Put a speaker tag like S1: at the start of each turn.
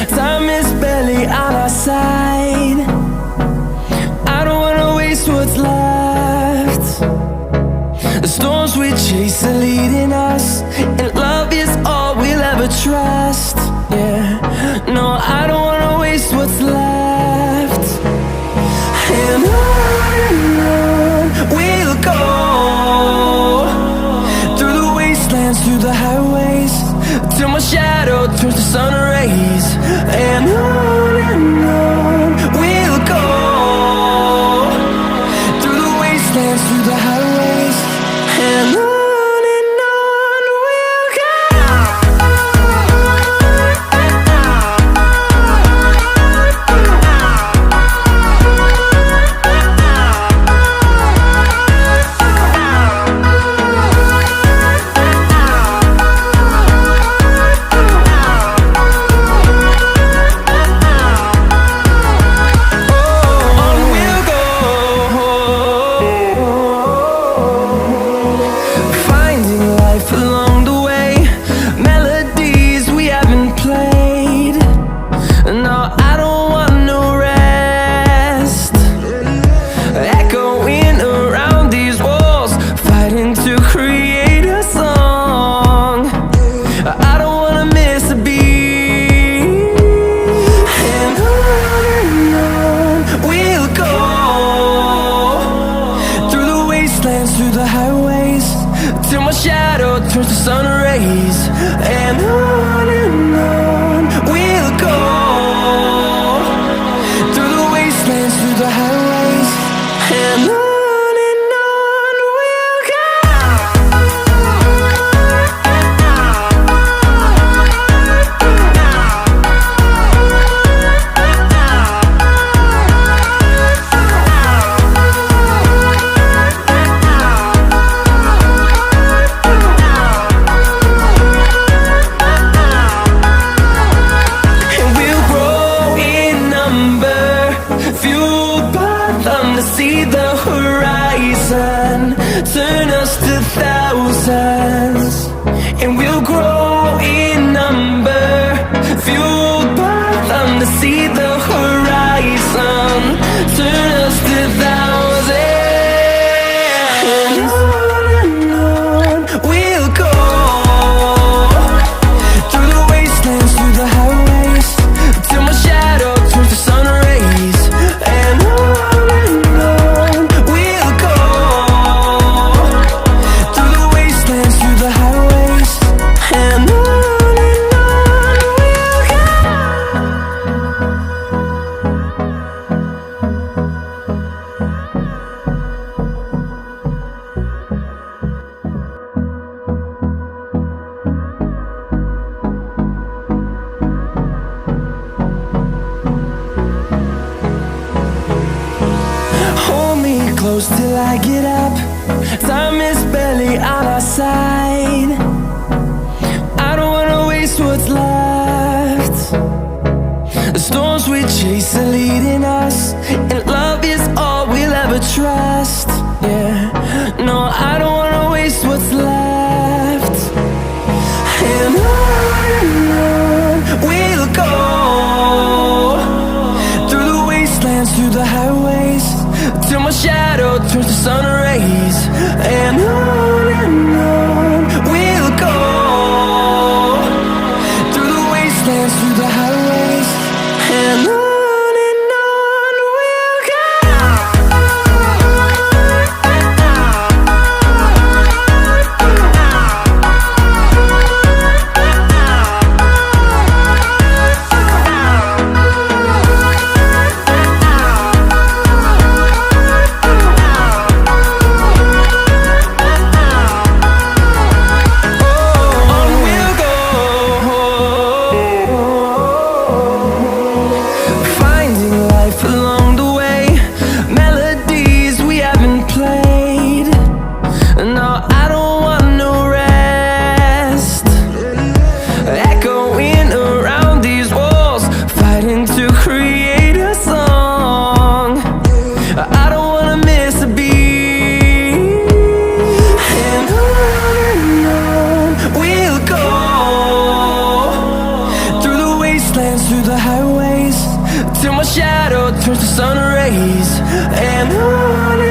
S1: Time is barely on our side. I don't wanna waste what's left. The storms we chase are leading us, and love is all we'll ever trust. Yeah, no, I don't wanna waste what's left. And on we'll go, through the wastelands, through the highways, till my shadow turns to sun rays. And on we'll go, through the wastelands, through the highways, and on we'll go. Through the highways, till my shadow turns to sun rays. And on we'll go, through the wastelands, through the highways, and on we'll go. To see the horizon turn us to thousands, and we'll grow in number, fueled by them. To see the horizon turn us to thousands, and on we'll go, through the wastelands, through the highways, till my shadow turns to sun rays. And close till I get up. Time is barely on our side. I don't wanna waste what's left. The storms we chase are leading us, and love is all we'll ever trust. Yeah, no, I don't wanna waste what's left. And on we'll go, through the wastelands, through the highways, till my shadow turns to sun rays. And on we'll go, through the wastelands, through the highways, and on we'll go. Through the till my shadow turns to sun rays. And on